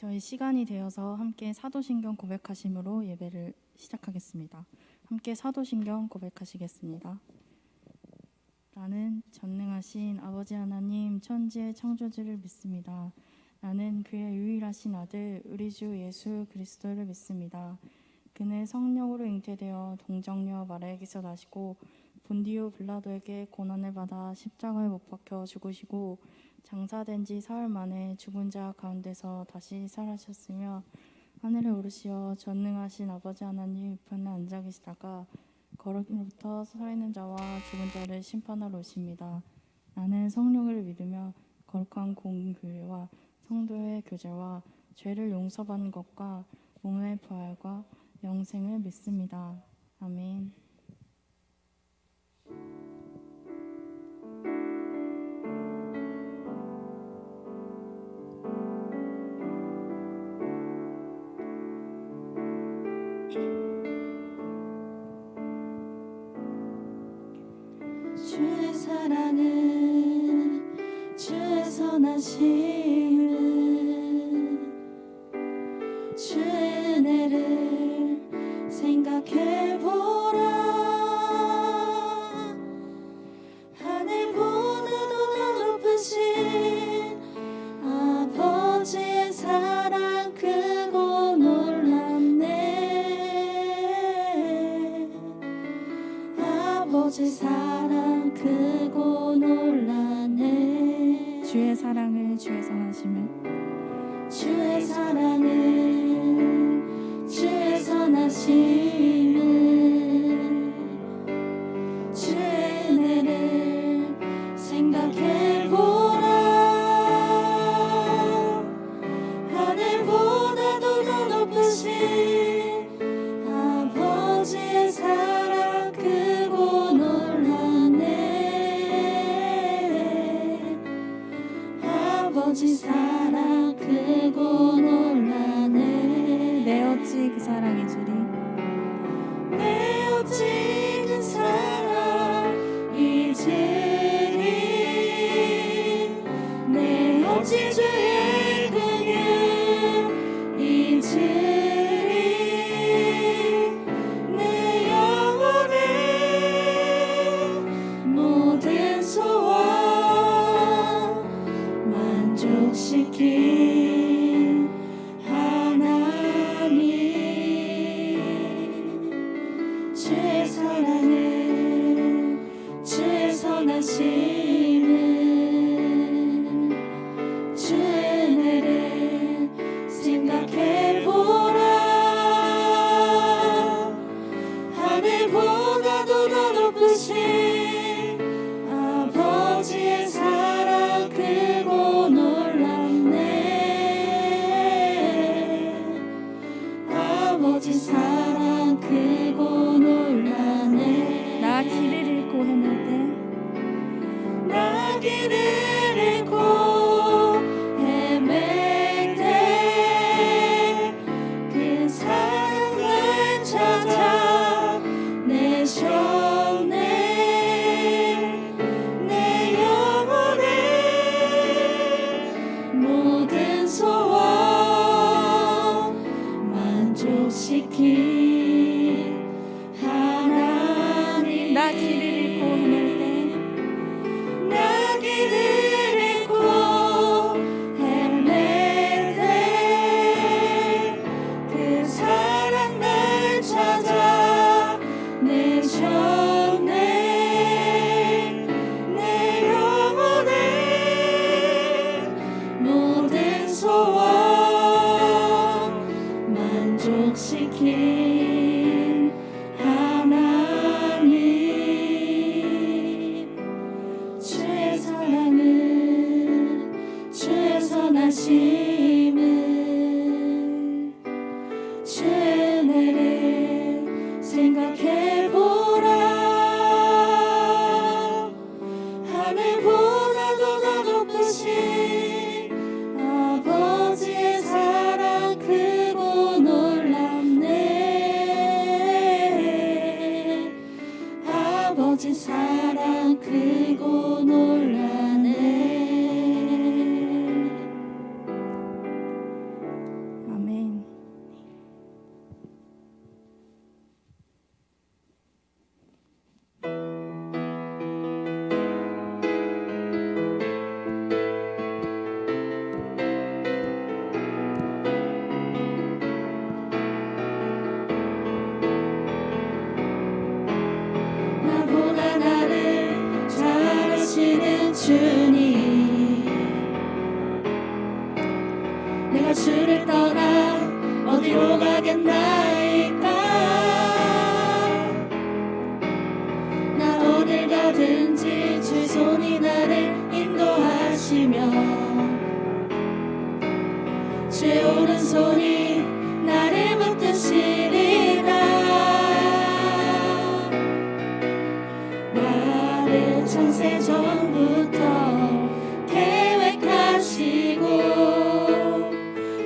저희 시간이 되어서 함께 사도신경 고백하심으로 예배를 시작하겠습니다. 함께 사도신경 고백하시겠습니다. 나는 전능하신 아버지 하나님 천지의 창조주를 믿습니다. 나는 그의 유일하신 아들 우리 주 예수 그리스도를 믿습니다. 그는 성령으로 잉태되어 동정녀 마리아에게서 나시고 본디오 빌라도에게 고난을 받아 십자가에 못 박혀 죽으시고 장사된 지 사흘 만에 죽은 자 가운데서 다시 살아셨으며 하늘에 오르시어 전능하신 아버지 하나님 우편에 앉아 계시다가 거룩으로부터 살아있는 자와 죽은 자를 심판하러 오십니다. 나는 성령을 믿으며 거룩한 공교회와 성도의 교제와 죄를 용서받는 것과 몸의 부활과 영생을 믿습니다. 아멘. 주의 사랑은 주의 선하심은 주의 은혜를 생각해보라. 하늘보다도 더 높으신 아버지의 사랑 크고 놀랍네. 아버지 사랑 크고 놀라네. 주의 사랑을 주의 선하심을 주의 사랑은 주의 선하심은 주의 은혜를 생각해보라. 하늘보다도 더 높으신 아버지의 사랑 크고 놀라네. 아버지 사랑 크고 놀라네. 내 어찌 그 사랑이 주리 내 어찌 그 사랑이 주리. 내 어찌 주의 긍휼 잊으리. 내 영혼의 모든 소원 만족시킨 하나님. 주의 사랑은 주의 선하심은 주의 은혜를 생각해보라. 하늘보다도 더 높으신 아버지의 사랑 크고 놀랍네. 아버지 사랑 크고 놀라네. 나 길을 잃고 헤맬 때 나 길을 잃고 헤맬 때 그 사랑 날 찾아 내셨네. 내 영혼의 모든 소원 만족시킨 하나님. 나 길을 잃고 헤맬 때 나 길을 잃고 헤맬 때 그 사랑 날 찾아 내셨네. 내 영혼의 모든 소원 만족시킨 하나님. 주의 사랑은 주의 선하심은 주의 은혜를 생각해보라. 하늘보다도 더 높으신 아버지의 사랑 크고 놀랍네. 주님. 내가 주를 떠나 어디로 가겠나이까. 나 어딜 가든지 주의 손이 나를 인도하시며 주의 오른손이 나를 붙드시리라. 나를 창세 전부터 계획하시고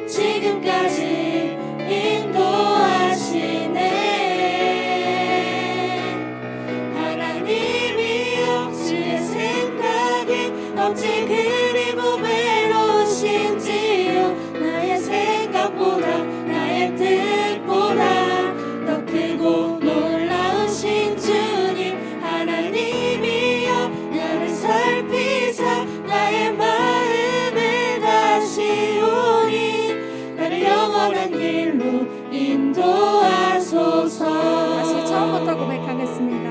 지금까지 인도하시네. 하나님이여 주의 생각이 어찌 그리 보배로우신지요. 나의 생각보다 나의 뜻보다 더 크고 놀라우신 주님. 하나님이여 나를 살피사 나의 마음을 다시오니 나를 영원한 길로 인도하소서. 다시 처음부터 고백하겠습니다.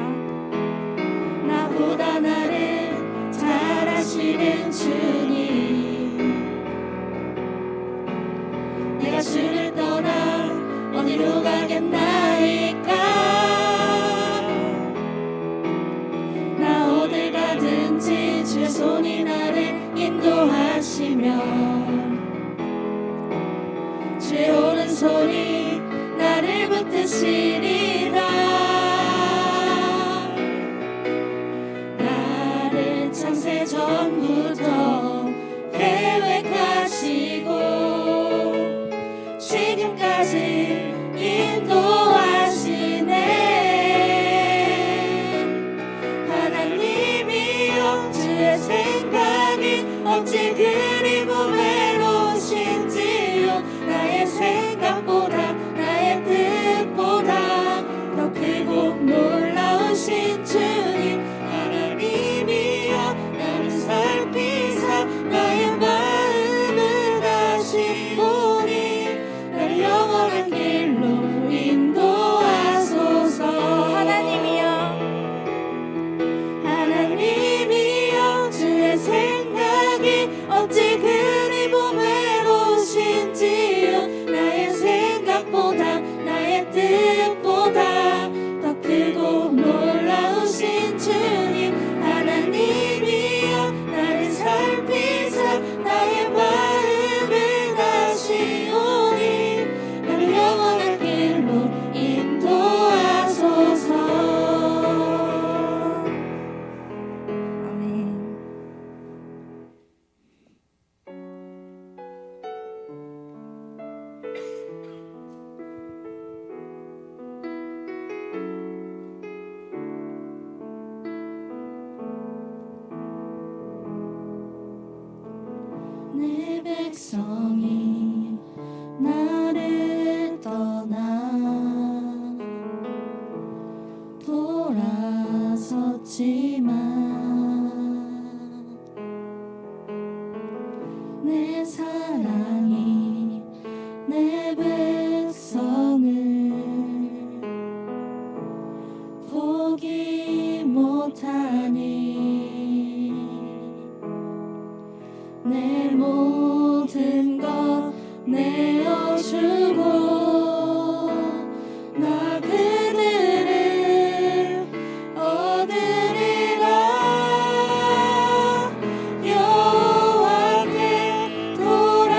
나보다 나를 잘 아시는 주님. 내가 주를 떠나 어디로 가겠나이까. 나 어딜 가든지 주의 손이 나를 인도하시며 주의 오른손이 나를 붙드시리라. 나를 창세 전부터 계획하시고 지금까지 인도하시네. 하나님이여 주의 생각이 어찌 그리 보배로우신지요. 나의 생각보다 나의 뜻보다 더 크고 놀라우신 주님. 하나님이여 나를 살피사 나의 마음을 다시오니 나를 영원한 길로 인도하소서. 하나님이여 주의 생각이 어찌 그리 보배로우신지요. 나의 생각보다 나의 뜻보다 더 크고 놀라우신 주님. 하나님이여 나를 살피사 나의 마음을 다시오니 나를 영원한 길로 인도하소서. 아멘. 내 백성이 나를 떠나 돌아섰지만 내 사랑이 내 백성을 포기 못하니 내 모든 것 내어주고 나 그들을 얻으리라. 여호와께 돌아가자.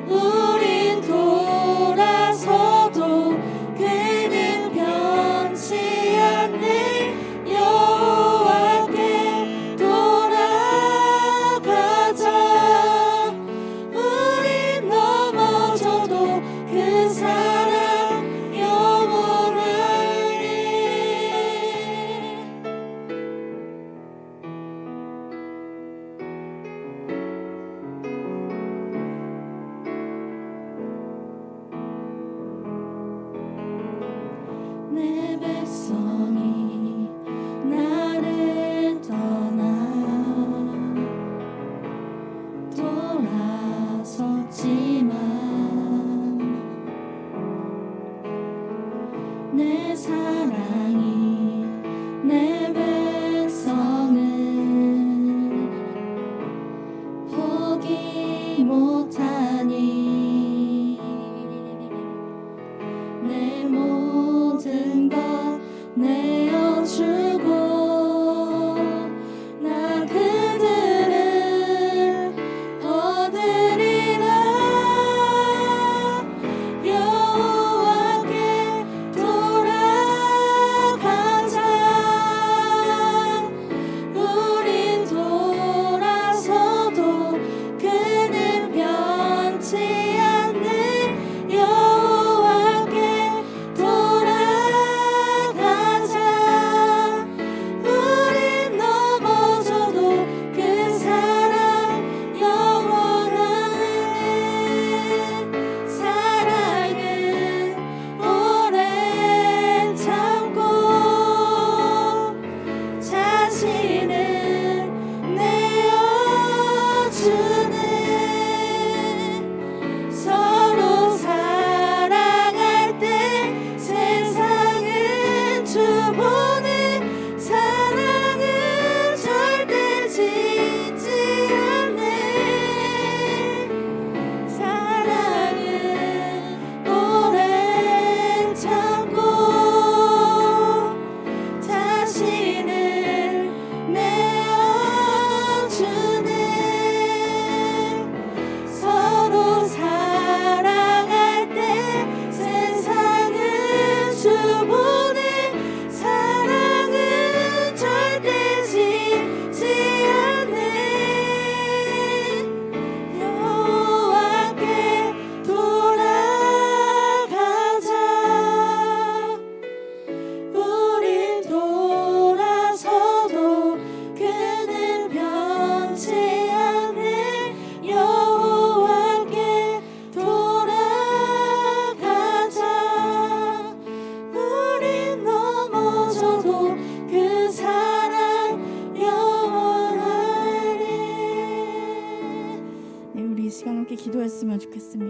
우린 돌아서도 그는 변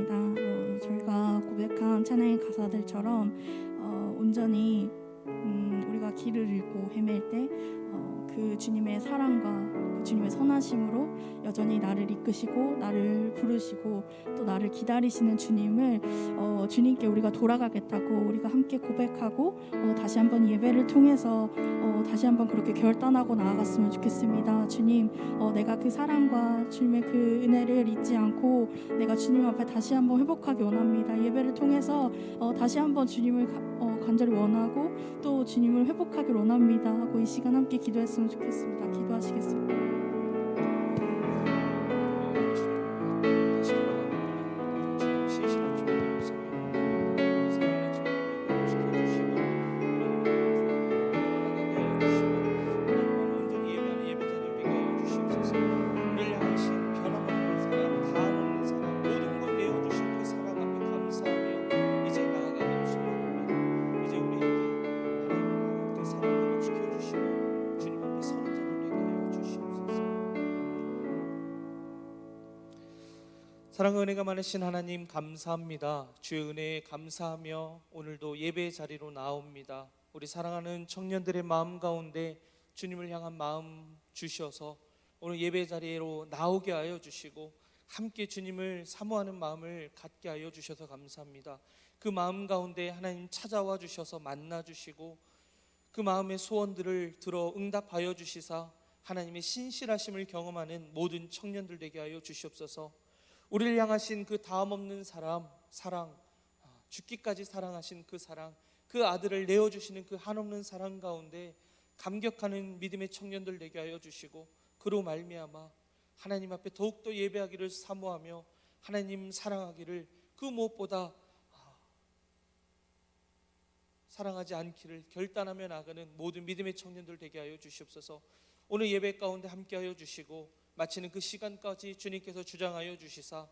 기도하겠습니다. 저희가 고백한 찬양의 가사들처럼 온전히 우리가 길을 잃고 헤맬 때 그 주님의 사랑과 그 주님의 선하심으로 여전히 나를 이끄시고 나를 부르시고 또 나를 기다리시는 주님을 주님께 우리가 돌아가겠다고 우리가 함께 고백하고 다시 한번 예배를 통해서 다시 한번 그렇게 결단하고 나아갔으면 좋겠습니다. 주님, 내가 그 사랑과 주님의 그 은혜를 잊지 않고 내가 주님 앞에 다시 한번 회복하기 원합니다. 예배를 통해서 다시 한번 주님을 간절히 원하고 또 주님을 회복하길 원합니다 하고 이 시간 함께 기도했으면 좋겠습니다. 기도하시겠습니다. 사랑과 은혜가 많으신 하나님 감사합니다. 주의 은혜에 감사하며 오늘도 예배의 자리로 나옵니다. 우리 사랑하는 청년들의 마음 가운데 주님을 향한 마음 주셔서 오늘 예배 자리로 나오게 하여 주시고 함께 주님을 사모하는 마음을 갖게 하여 주셔서 감사합니다. 그 마음 가운데 하나님 찾아와 주셔서 만나 주시고 그 마음의 소원들을 들어 응답하여 주시사 하나님의 신실하심을 경험하는 모든 청년들 되게 하여 주시옵소서. 우리를 향하신 그 다음 없는 사랑, 죽기까지 사랑하신 그 사랑, 그 아들을 내어주시는 그 한없는 사랑 가운데 감격하는 믿음의 청년들 되게 하여 주시고 그로 말미암아 하나님 앞에 더욱더 예배하기를 사모하며 하나님 사랑하기를 그 무엇보다 사랑하지 않기를 결단하며 나가는 모든 믿음의 청년들 되게 하여 주시옵소서. 오늘 예배 가운데 함께 하여 주시고 마치는 그 시간까지 주님께서 주장하여 주시사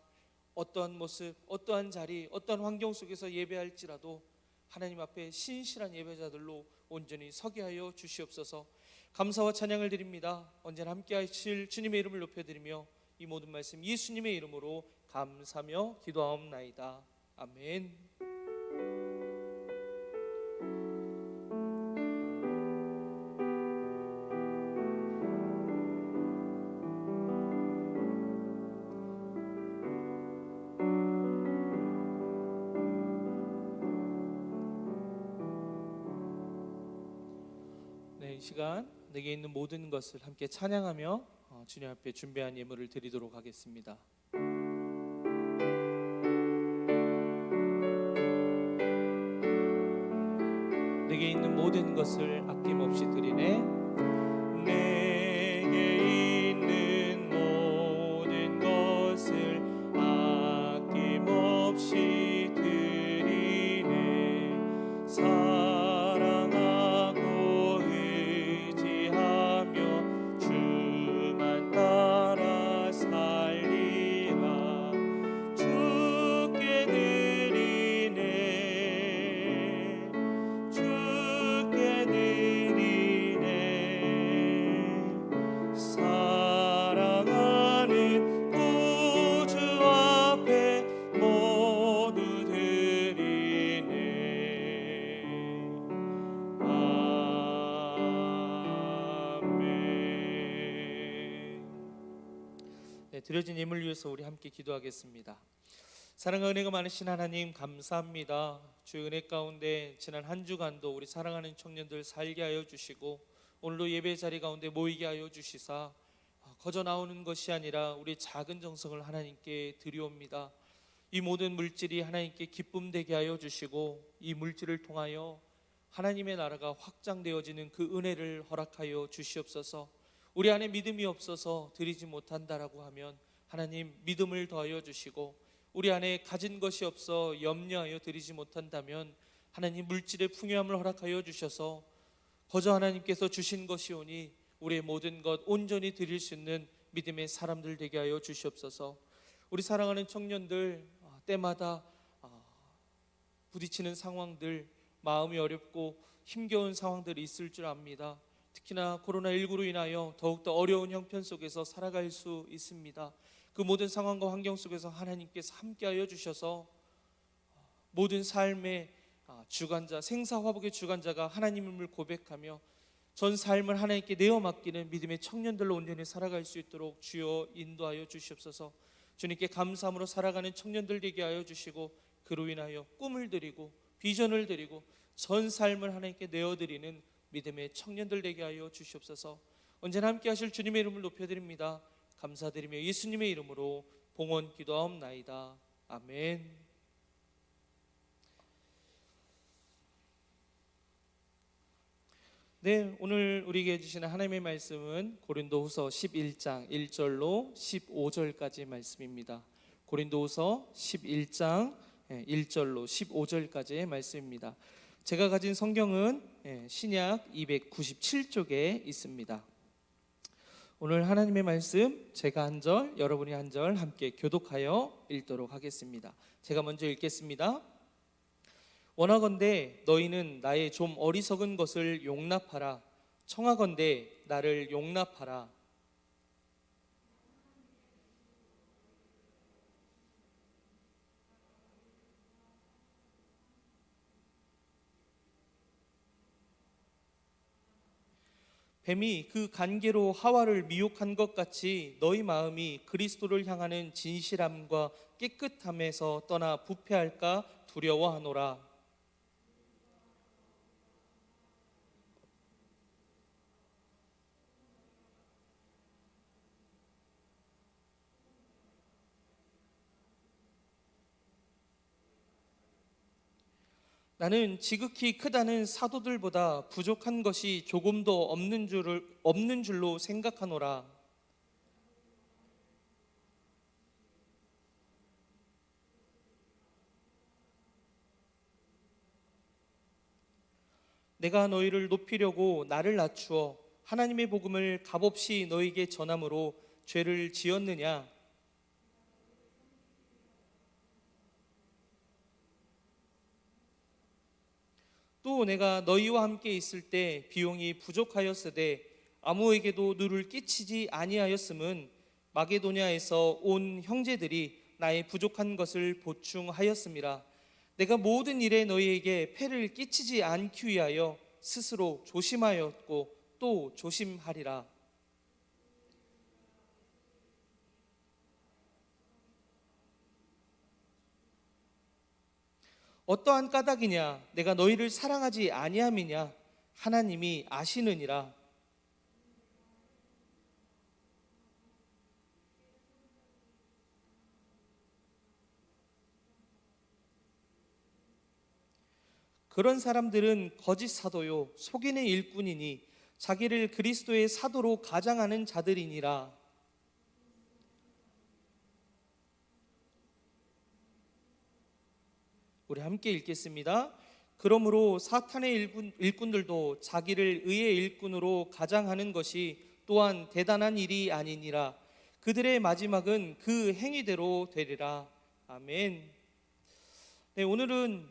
어떠한 모습, 어떠한 자리, 어떠한 환경 속에서 예배할지라도 하나님 앞에 신실한 예배자들로 온전히 서게 하여 주시옵소서. 감사와 찬양을 드립니다. 언제나 함께 하실 주님의 이름을 높여드리며 이 모든 말씀 예수님의 이름으로 감사하며 기도하옵나이다. 아멘. 이 시간 내게 있는 모든 것을 함께 찬양하며 주님 앞에 준비한 예물을 드리도록 하겠습니다. 내게 있는 모든 것을 아낌없이 드리네. 내게 있는 모든 것을 아낌없이 드리네. 사랑하고 의지하며 주만 따라 살리라. 주께 드리네. 주께 드리네. 사랑하는 구주 앞에 모두 드리네. 아멘. 네, 드려진 예물 위해서 우리 함께 기도하겠습니다. 사랑과 은혜가 많으신 하나님 감사합니다. 주의 은혜 가운데 지난 한 주간도 우리 사랑하는 청년들 살게 하여 주시고 오늘도 예배 자리 가운데 모이게 하여 주시사 거저 나오는 것이 아니라 우리 작은 정성을 하나님께 드리옵니다. 이 모든 물질이 하나님께 기쁨 되게 하여 주시고 이 물질을 통하여 하나님의 나라가 확장되어지는 그 은혜를 허락하여 주시옵소서. 우리 안에 믿음이 없어서 드리지 못한다라고 하면 하나님 믿음을 더하여 주시고 우리 안에 가진 것이 없어 염려하여 드리지 못한다면 하나님 물질의 풍요함을 허락하여 주셔서 거저 하나님께서 주신 것이 오니 우리의 모든 것 온전히 드릴 수 있는 믿음의 사람들 되게 하여 주시옵소서. 우리 사랑하는 청년들 때마다 부딪히는 상황들, 마음이 어렵고 힘겨운 상황들이 있을 줄 압니다. 특히나 코로나19로 인하여 더욱더 어려운 형편 속에서 살아갈 수 있습니다. 그 모든 상황과 환경 속에서 하나님께서 함께하여 주셔서 모든 삶의 주관자, 생사화복의 주관자가 하나님을 고백하며 전 삶을 하나님께 내어 맡기는 믿음의 청년들로 온전히 살아갈 수 있도록 주여 인도하여 주시옵소서. 주님께 감사함으로 살아가는 청년들 되게 하여 주시고, 그로 인하여 꿈을 드리고 비전을 드리고 전 삶을 하나님께 내어드리는 믿음의 청년들 되게 하여 주시옵소서. 언제나 함께 하실 주님의 이름을 높여드립니다. 감사드리며 예수님의 이름으로 봉헌 기도하옵나이다. 아멘. 네, 오늘 우리에게 주시는 하나님의 말씀은 고린도후서 11장 1절로 15절까지 말씀입니다. 고린도후서 11장 1절로 15절까지의 말씀입니다. 제가 가진 성경은 신약 297쪽에 있습니다. 오늘 하나님의 말씀 제가 한 절, 여러분이 한 절 함께 교독하여 읽도록 하겠습니다. 제가 먼저 읽겠습니다. 원하건대 너희는 나의 좀 어리석은 것을 용납하라. 청하건대 나를 용납하라. 뱀이 그 간계로 하와를 미혹한 것 같이 너희 마음이 그리스도를 향하는 진실함과 깨끗함에서 떠나 부패할까 두려워하노라. 나는 지극히 크다는 사도들보다 부족한 것이 조금도 없는 줄로 생각하노라. 내가 너희를 높이려고 나를 낮추어 하나님의 복음을 값없이 너희에게 전함으로 죄를 지었느냐? 또 내가 너희와 함께 있을 때 비용이 부족하였으되 아무에게도 누를 끼치지 아니하였음은 마게도냐에서 온 형제들이 나의 부족한 것을 보충하였음이라. 내가 모든 일에 너희에게 폐를 끼치지 않기 위하여 스스로 조심하였고 또 조심하리라. 어떠한 까닭이냐? 내가 너희를 사랑하지 아니함이냐? 하나님이 아시느니라. 그런 사람들은 거짓 사도요 속이는 일꾼이니 자기를 그리스도의 사도로 가장하는 자들이니라. 우리 함께 읽겠습니다. 그러므로 사탄의 일꾼들도 자기를 의의 일꾼으로 가장하는 것이 또한 대단한 일이 아니니라. 그들의 마지막은 그 행위대로 되리라. 아멘. 네, 오늘은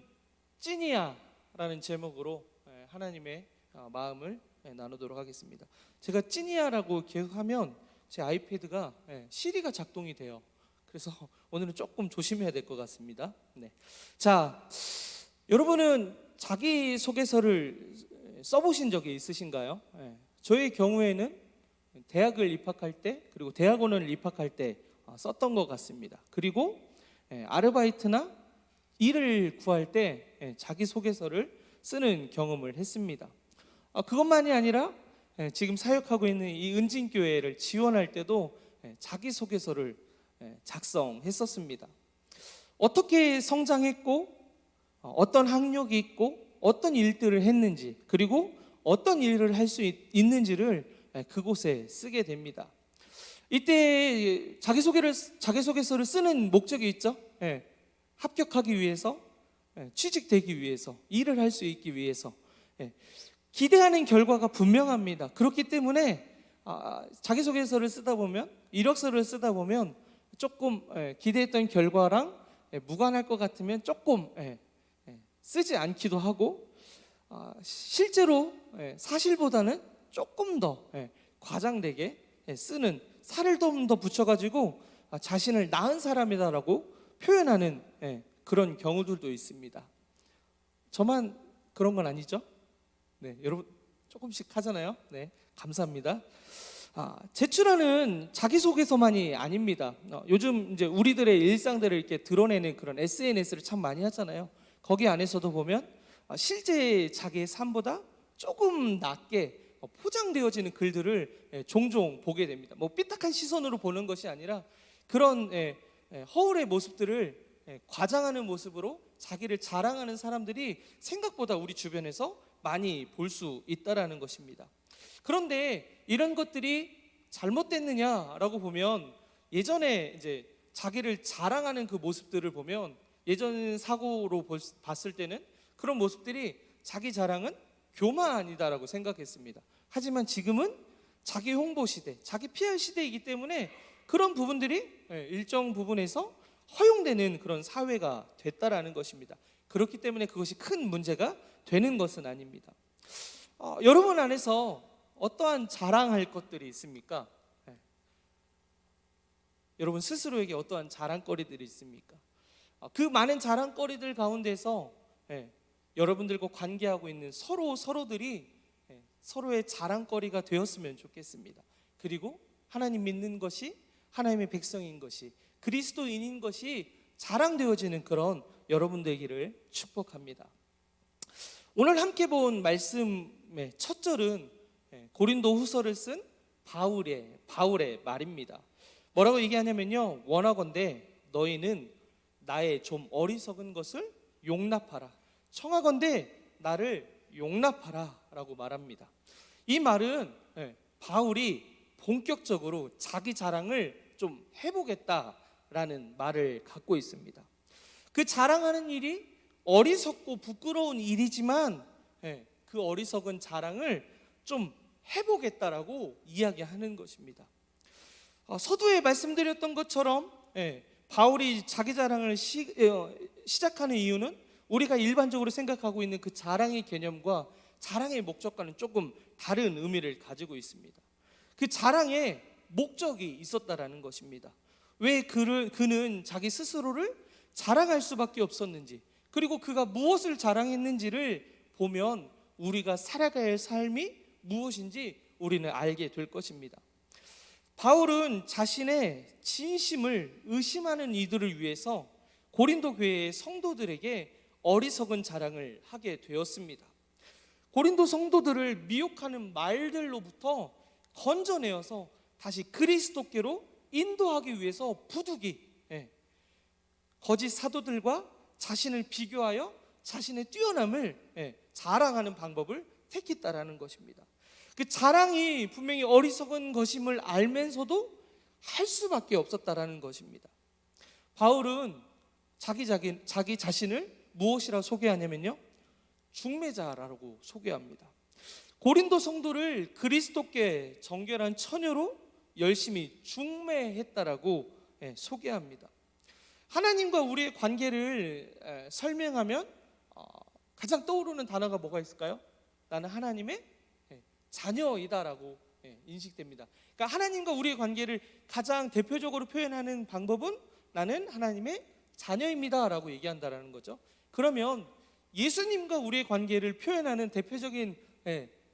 찐이야라는 제목으로 하나님의 마음을 나누도록 하겠습니다. 제가 찐이야라고 기억하면 제 아이패드가 시리가 작동이 돼요. 그래서 오늘은 조금 조심해야 될 것 같습니다. 네. 자, 여러분은 자기소개서를 써보신 적이 있으신가요? 저의 경우에는 대학을 입학할 때 그리고 대학원을 입학할 때 썼던 것 같습니다. 그리고 아르바이트나 일을 구할 때 자기소개서를 쓰는 경험을 했습니다. 그것만이 아니라 지금 사역하고 있는 이 은진교회를 지원할 때도 자기소개서를 작성했었습니다. 어떻게 성장했고 어떤 학력이 있고 어떤 일들을 했는지 그리고 어떤 일을 할 수 있는지를 그곳에 쓰게 됩니다. 이때 자기소개서를 쓰는 목적이 있죠. 합격하기 위해서, 취직되기 위해서, 일을 할 수 있기 위해서 기대하는 결과가 분명합니다. 그렇기 때문에 자기소개서를 쓰다 보면, 이력서를 쓰다 보면 조금 기대했던 결과랑 무관할 것 같으면 조금 쓰지 않기도 하고, 실제로 사실보다는 조금 더 과장되게 쓰는, 살을 좀 더 붙여가지고 자신을 나은 사람이다라고 표현하는 그런 경우들도 있습니다. 저만 그런 건 아니죠? 네, 여러분 조금씩 하잖아요. 네, 감사합니다. 제출하는 자기소개서만이 아닙니다. 요즘 이제 우리들의 일상들을 이렇게 드러내는 그런 SNS를 참 많이 하잖아요. 거기 안에서도 보면 실제 자기의 삶보다 조금 낮게 포장되어지는 글들을 종종 보게 됩니다. 뭐 삐딱한 시선으로 보는 것이 아니라 그런 허울의 모습들을 과장하는 모습으로 자기를 자랑하는 사람들이 생각보다 우리 주변에서 많이 볼 수 있다라는 것입니다. 그런데 이런 것들이 잘못됐느냐라고 보면 예전에 이제 자기를 자랑하는 그 모습들을 보면 예전 사고로 봤을 때는 그런 모습들이 자기 자랑은 교만이다라고 생각했습니다. 하지만 지금은 자기 홍보 시대, 자기 PR 시대이기 때문에 그런 부분들이 일정 부분에서 허용되는 그런 사회가 됐다라는 것입니다. 그렇기 때문에 그것이 큰 문제가 되는 것은 아닙니다. 여러분 안에서 어떠한 자랑할 것들이 있습니까? 여러분 스스로에게 어떠한 자랑거리들이 있습니까? 그 많은 자랑거리들 가운데서 여러분들과 관계하고 있는 서로들이 서로의 자랑거리가 되었으면 좋겠습니다. 그리고 하나님 믿는 것이, 하나님의 백성인 것이, 그리스도인인 것이 자랑되어지는 그런 여러분 되기를 축복합니다. 오늘 함께 본 말씀의 첫 절은 고린도 후서를 쓴 바울의 말입니다. 뭐라고 얘기하냐면요, 원하건대 너희는 나의 좀 어리석은 것을 용납하라, 청하건대 나를 용납하라 라고 말합니다. 이 말은 바울이 본격적으로 자기 자랑을 좀 해보겠다라는 말을 갖고 있습니다. 그 자랑하는 일이 어리석고 부끄러운 일이지만 그 어리석은 자랑을 좀 해보겠다라고 이야기하는 것입니다. 서두에 말씀드렸던 것처럼 바울이 자기 자랑을 시작하는 이유는 우리가 일반적으로 생각하고 있는 그 자랑의 개념과 자랑의 목적과는 조금 다른 의미를 가지고 있습니다. 그 자랑에 목적이 있었다라는 것입니다. 왜 그는 자기 스스로를 자랑할 수밖에 없었는지, 그리고 그가 무엇을 자랑했는지를 보면 우리가 살아가야 할 삶이 무엇인지 우리는 알게 될 것입니다. 바울은 자신의 진심을 의심하는 이들을 위해서 고린도 교회의 성도들에게 어리석은 자랑을 하게 되었습니다. 고린도 성도들을 미혹하는 말들로부터 건져내어서 다시 그리스도께로 인도하기 위해서 부득이 거짓 사도들과 자신을 비교하여 자신의 뛰어남을 자랑하는 방법을 택했다라는 것입니다. 그 자랑이 분명히 어리석은 것임을 알면서도 할 수밖에 없었다라는 것입니다. 바울은 자기 자신을 무엇이라 소개하냐면요, 중매자라고 소개합니다. 고린도 성도를 그리스도께 정결한 처녀로 열심히 중매했다라고 소개합니다. 하나님과 우리의 관계를 설명하면 가장 떠오르는 단어가 뭐가 있을까요? 나는 하나님의 자녀이다라고 인식됩니다. 그러니까 하나님과 우리의 관계를 가장 대표적으로 표현하는 방법은 나는 하나님의 자녀입니다라고 얘기한다라는 거죠. 그러면 예수님과 우리의 관계를 표현하는 대표적인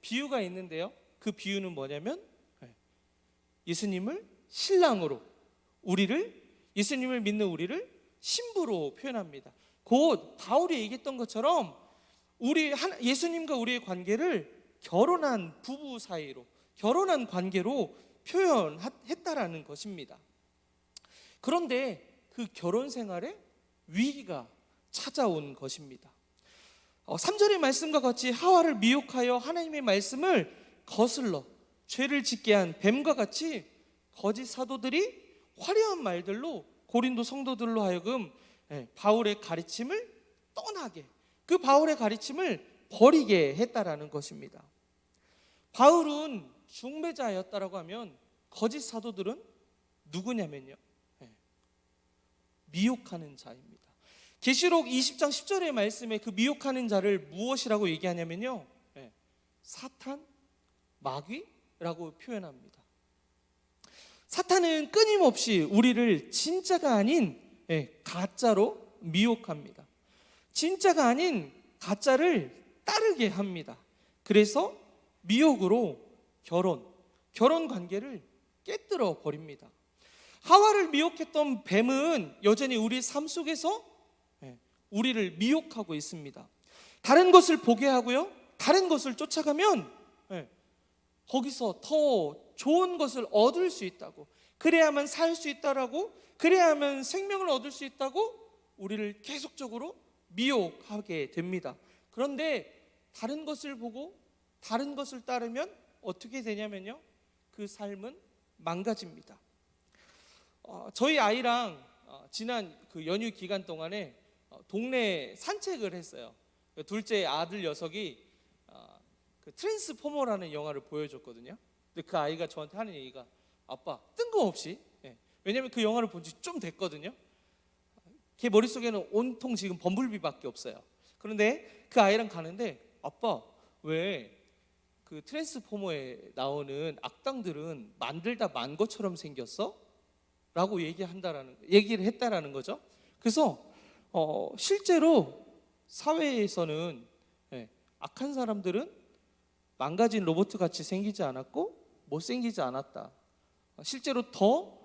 비유가 있는데요, 그 비유는 뭐냐면 예수님을 신랑으로, 예수님을 믿는 우리를 신부로 표현합니다. 곧 바울이 얘기했던 것처럼 예수님과 우리의 관계를 결혼한 부부 사이로, 결혼한 관계로 표현했다라는 것입니다. 그런데 그 결혼 생활에 위기가 찾아온 것입니다. 3절의 말씀과 같이 하와를 미혹하여 하나님의 말씀을 거슬러 죄를 짓게 한 뱀과 같이 거짓 사도들이 화려한 말들로 고린도 성도들로 하여금 바울의 가르침을 떠나게, 그 바울의 가르침을 버리게 했다라는 것입니다. 바울은 중매자였다라고 하면 거짓 사도들은 누구냐면요, 미혹하는 자입니다. 계시록 20장 10절의 말씀에 그 미혹하는 자를 무엇이라고 얘기하냐면요, 사탄, 마귀라고 표현합니다. 사탄은 끊임없이 우리를 진짜가 아닌 가짜로 미혹합니다. 진짜가 아닌 가짜를 따르게 합니다. 그래서 미혹으로 결혼 관계를 깨뜨려 버립니다. 하와를 미혹했던 뱀은 여전히 우리 삶 속에서 우리를 미혹하고 있습니다. 다른 것을 보게 하고요, 다른 것을 쫓아가면 거기서 더 좋은 것을 얻을 수 있다고, 그래야만 살 수 있다라고, 그래야만 생명을 얻을 수 있다고 우리를 계속적으로 미혹하게 됩니다. 그런데 다른 것을 보고 다른 것을 따르면 어떻게 되냐면요, 그 삶은 망가집니다. 저희 아이랑 지난 그 연휴 기간 동안에 동네 산책을 했어요. 둘째 아들 녀석이 그 트랜스포머라는 영화를 보여줬거든요. 근데 그 아이가 저한테 하는 얘기가, 아빠 뜬금없이, 왜냐면 그 영화를 본 지 좀 됐거든요. 걔 머릿속에는 온통 지금 범블비밖에 없어요. 그런데 그 아이랑 가는데, 아빠 왜 그 트랜스포머에 나오는 악당들은 만들다 만 것처럼 생겼어? 라고 얘기를 했다라는 거죠. 그래서 실제로 사회에서는 악한 사람들은 망가진 로봇 같이 생기지 않았고 못생기지 않았다. 실제로 더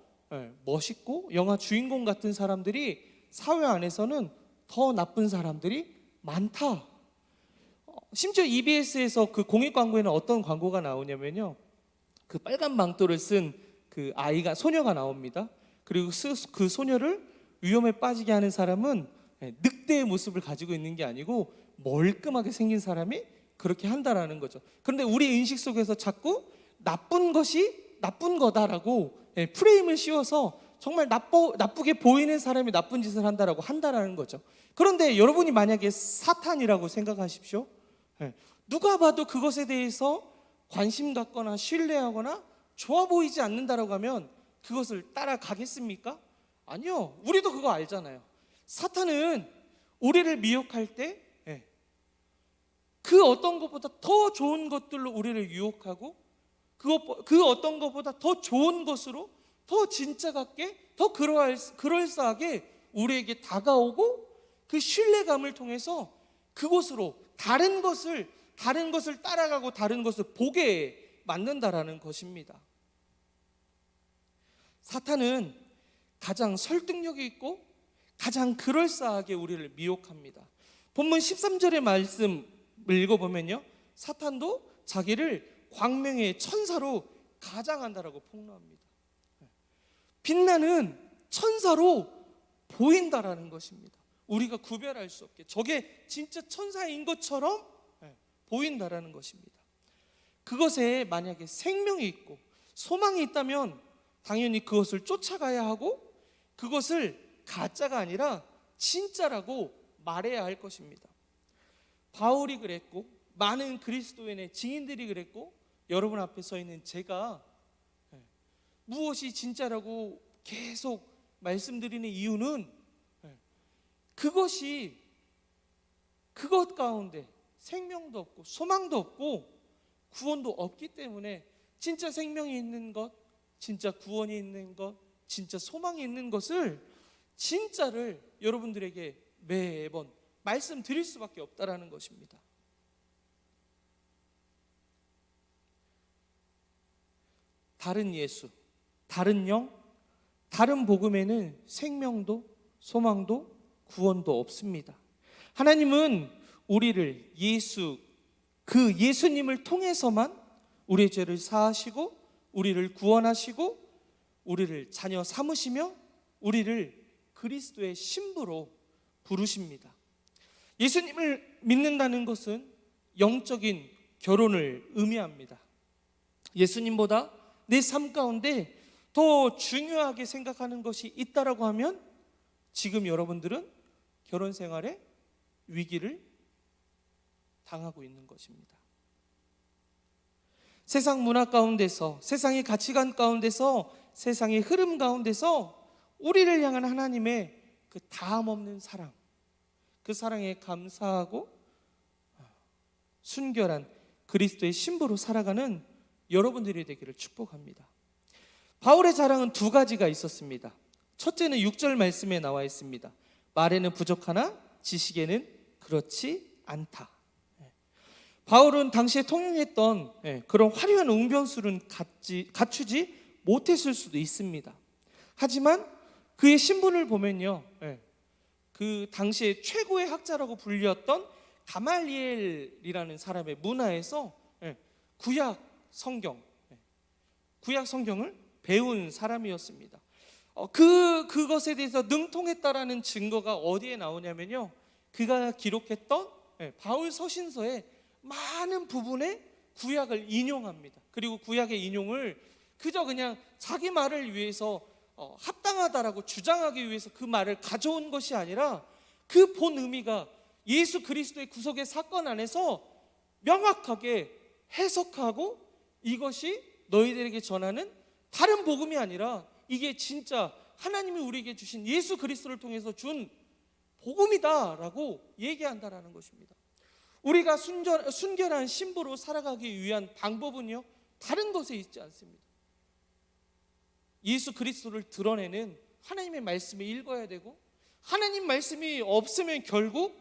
멋있고 영화 주인공 같은 사람들이 사회 안에서는 더 나쁜 사람들이 많다. 심지어 EBS에서 그 공익 광고에는 어떤 광고가 나오냐면요, 그 빨간 망토를 쓴 그 소녀가 나옵니다. 그리고 그 소녀를 위험에 빠지게 하는 사람은 늑대의 모습을 가지고 있는 게 아니고 멀끔하게 생긴 사람이 그렇게 한다라는 거죠. 그런데 우리 인식 속에서 자꾸 나쁜 것이 나쁜 거다라고 프레임을 씌워서 정말 나쁘게 보이는 사람이 나쁜 짓을 한다라는 거죠. 그런데 여러분이 만약에 사탄이라고 생각하십시오. 누가 봐도 그것에 대해서 관심 갖거나 신뢰하거나 좋아 보이지 않는다라고 하면 그것을 따라가겠습니까? 아니요. 우리도 그거 알잖아요. 사탄은 우리를 미혹할 때 그 어떤 것보다 더 좋은 것들로 우리를 유혹하고, 그 어떤 것보다 더 좋은 것으로, 더 진짜 같게, 더 그럴싸하게 우리에게 다가오고, 그 신뢰감을 통해서 그곳으로 다른 것을 따라가고 다른 것을 보게 만든다라는 것입니다. 사탄은 가장 설득력이 있고 가장 그럴싸하게 우리를 미혹합니다. 본문 13절의 말씀을 읽어보면요, 사탄도 자기를 광명의 천사로 가장한다라고 폭로합니다. 빛나는 천사로 보인다라는 것입니다. 우리가 구별할 수 없게 저게 진짜 천사인 것처럼 보인다라는 것입니다. 그것에 만약에 생명이 있고 소망이 있다면 당연히 그것을 쫓아가야 하고, 그것을 가짜가 아니라 진짜라고 말해야 할 것입니다. 바울이 그랬고, 많은 그리스도인의 증인들이 그랬고, 여러분 앞에 서 있는 제가 무엇이 진짜라고 계속 말씀드리는 이유는 그것 가운데 생명도 없고 소망도 없고 구원도 없기 때문에, 진짜 생명이 있는 것, 진짜 구원이 있는 것, 진짜 소망이 있는 것을, 진짜를 여러분들에게 매번 말씀드릴 수밖에 없다라는 것입니다. 다른 예수, 다른 영, 다른 복음에는 생명도 소망도 구원도 없습니다. 하나님은 우리를 그 예수님을 통해서만 우리의 죄를 사하시고 우리를 구원하시고 우리를 자녀 삼으시며 우리를 그리스도의 신부로 부르십니다. 예수님을 믿는다는 것은 영적인 결혼을 의미합니다. 예수님보다 내 삶 가운데 더 중요하게 생각하는 것이 있다라고 하면 지금 여러분들은 결혼 생활에 위기를 당하고 있는 것입니다. 세상 문화 가운데서, 세상의 가치관 가운데서, 세상의 흐름 가운데서 우리를 향한 하나님의 그 다함 없는 사랑, 그 사랑에 감사하고 순결한 그리스도의 신부로 살아가는 여러분들이 되기를 축복합니다. 바울의 자랑은 두 가지가 있었습니다. 첫째는 6절 말씀에 나와 있습니다. 말에는 부족하나 지식에는 그렇지 않다. 바울은 당시에 통용했던 그런 화려한 웅변술은 갖추지 못했을 수도 있습니다. 하지만 그의 신분을 보면요, 그 당시에 최고의 학자라고 불렸던 가말리엘이라는 사람의 문화에서 구약 성경을 배운 사람이었습니다. 그것에 대해서 능통했다라는 증거가 어디에 나오냐면요, 그가 기록했던 바울 서신서의 많은 부분에 구약을 인용합니다. 그리고 구약의 인용을 그저 그냥 자기 말을 위해서 합당하다라고 주장하기 위해서 그 말을 가져온 것이 아니라 그 본 의미가 예수 그리스도의 구속의 사건 안에서 명확하게 해석하고 이것이 너희들에게 전하는 다른 복음이 아니라 이게 진짜 하나님이 우리에게 주신 예수 그리스도를 통해서 준 복음이다라고 얘기한다라는 것입니다. 우리가 순결한 신부로 살아가기 위한 방법은요, 다른 것에 있지 않습니다. 예수 그리스도를 드러내는 하나님의 말씀을 읽어야 되고, 하나님 말씀이 없으면 결국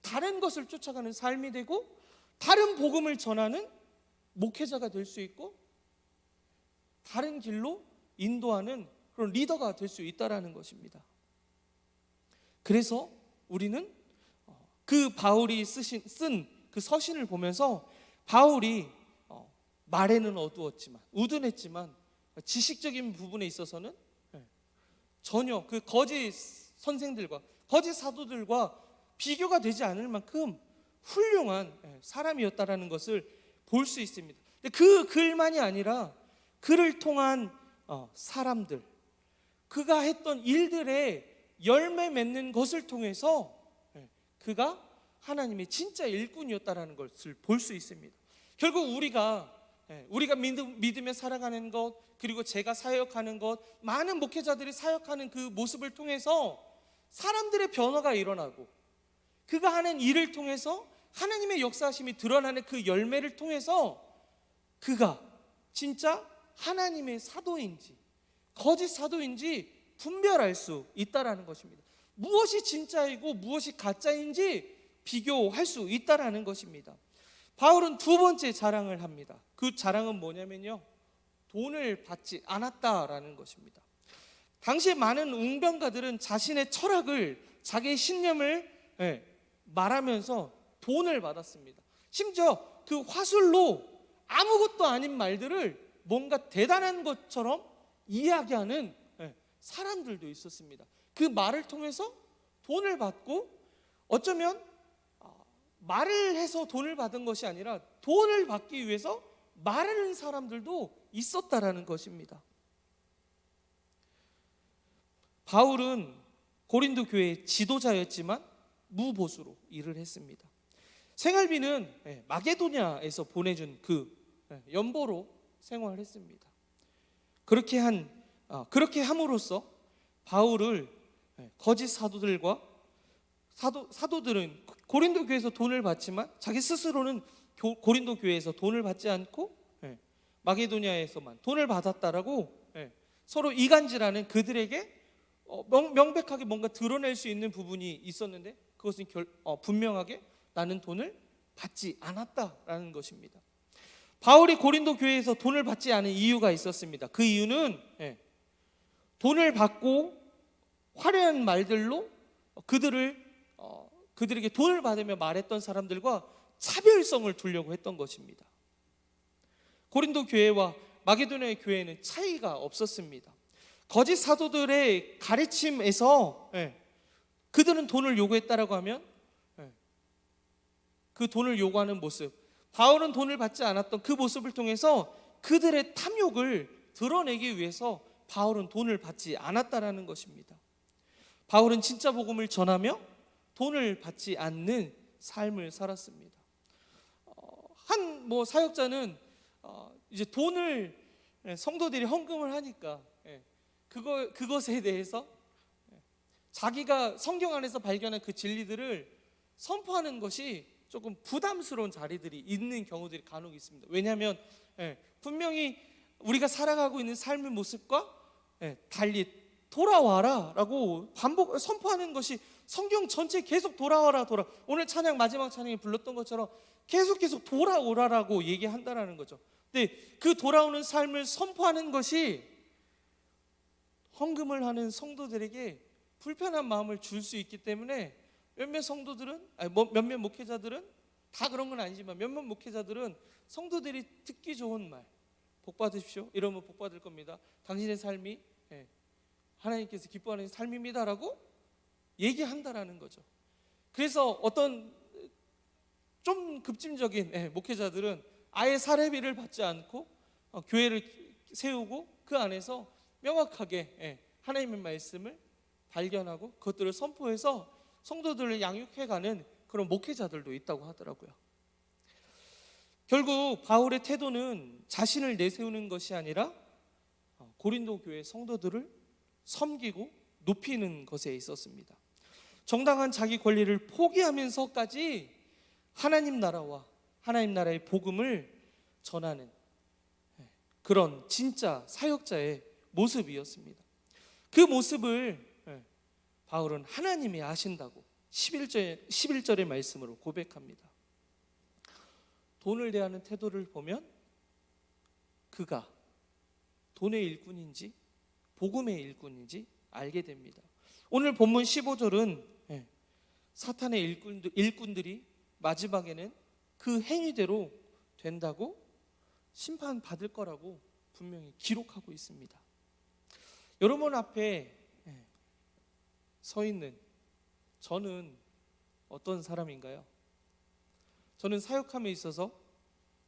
다른 것을 쫓아가는 삶이 되고, 다른 복음을 전하는 목회자가 될 수 있고, 다른 길로 인도하는 그런 리더가 될 수 있다라는 것입니다. 그래서 우리는 그 바울이 쓴 그 서신을 보면서 바울이 말에는 어두웠지만, 우둔했지만 지식적인 부분에 있어서는 전혀 그 거짓 선생들과 거짓 사도들과 비교가 되지 않을 만큼 훌륭한 사람이었다라는 것을 볼 수 있습니다. 그 글만이 아니라 그를 통한 사람들, 그가 했던 일들의 열매 맺는 것을 통해서 그가 하나님의 진짜 일꾼이었다라는 것을 볼 수 있습니다. 결국 우리가 믿으며 살아가는 것, 그리고 제가 사역하는 것, 많은 목회자들이 사역하는 그 모습을 통해서 사람들의 변화가 일어나고, 그가 하는 일을 통해서 하나님의 역사하심이 드러나는 그 열매를 통해서 그가 진짜 하나님의 사도인지 거짓 사도인지 분별할 수 있다라는 것입니다. 무엇이 진짜이고 무엇이 가짜인지 비교할 수 있다라는 것입니다. 바울은 두 번째 자랑을 합니다. 그 자랑은 뭐냐면요, 돈을 받지 않았다라는 것입니다. 당시에 많은 웅변가들은 자신의 철학을, 자기의 신념을 말하면서 돈을 받았습니다. 심지어 그 화술로 아무것도 아닌 말들을 뭔가 대단한 것처럼 이야기하는 사람들도 있었습니다. 그 말을 통해서 돈을 받고, 어쩌면 말을 해서 돈을 받은 것이 아니라 돈을 받기 위해서 말하는 사람들도 있었다라는 것입니다. 바울은 고린도 교회의 지도자였지만 무보수로 일을 했습니다. 생활비는 마게도냐에서 보내준 그 연보로 생활했습니다. 그렇게 함으로써 바울을 거짓 사도들은 고린도 교회에서 돈을 받지만 자기 스스로는 고린도 교회에서 돈을 받지 않고 마게도냐에서만 돈을 받았다라고 서로 이간질하는, 그들에게 명백하게 뭔가 드러낼 수 있는 부분이 있었는데 그것은 분명하게 나는 돈을 받지 않았다라는 것입니다. 바울이 고린도 교회에서 돈을 받지 않은 이유가 있었습니다. 그 이유는 돈을 받고 화려한 말들로 그들에게 돈을 받으며 말했던 사람들과 차별성을 두려고 했던 것입니다. 고린도 교회와 마게도냐의 교회는 차이가 없었습니다. 거짓 사도들의 가르침에서 그들은 돈을 요구했다라고 하면 그 돈을 요구하는 모습, 바울은 돈을 받지 않았던 그 모습을 통해서 그들의 탐욕을 드러내기 위해서 바울은 돈을 받지 않았다라는 것입니다. 바울은 진짜 복음을 전하며 돈을 받지 않는 삶을 살았습니다. 한 사역자는 이제 돈을 성도들이 헌금을 하니까 그것에 대해서 자기가 성경 안에서 발견한 그 진리들을 선포하는 것이 조금 부담스러운 자리들이 있는 경우들이 간혹 있습니다. 왜냐하면 분명히 우리가 살아가고 있는 삶의 모습과 달리 돌아와라 라고 선포하는 것이 성경 전체 계속 돌아와라. 오늘 찬양 마지막 찬양에 불렀던 것처럼 계속 돌아오라라고 얘기한다라는 거죠. 근데 그 돌아오는 삶을 선포하는 것이 헌금을 하는 성도들에게 불편한 마음을 줄 수 있기 때문에 몇몇 목회자들은 다 그런 건 아니지만 몇몇 목회자들은 성도들이 듣기 좋은 말, 복 받으십시오, 이러면 복 받을 겁니다, 당신의 삶이 하나님께서 기뻐하는 삶입니다라고 얘기한다라는 거죠. 그래서 어떤 좀 급진적인 목회자들은 아예 사례비를 받지 않고 교회를 세우고 그 안에서 명확하게 하나님의 말씀을 발견하고 그것들을 선포해서 성도들을 양육해가는 그런 목회자들도 있다고 하더라고요. 결국 바울의 태도는 자신을 내세우는 것이 아니라 고린도 교회 성도들을 섬기고 높이는 것에 있었습니다. 정당한 자기 권리를 포기하면서까지 하나님 나라와 하나님 나라의 복음을 전하는 그런 진짜 사역자의 모습이었습니다. 그 모습을 바울은 하나님이 아신다고 11절의 말씀으로 고백합니다. 돈을 대하는 태도를 보면 그가 돈의 일꾼인지 복음의 일꾼인지 알게 됩니다. 오늘 본문 15절은 사탄의 일꾼들이 마지막에는 그 행위대로 된다고 심판받을 거라고 분명히 기록하고 있습니다. 여러분 앞에 서 있는 저는 어떤 사람인가요? 저는 사역함에 있어서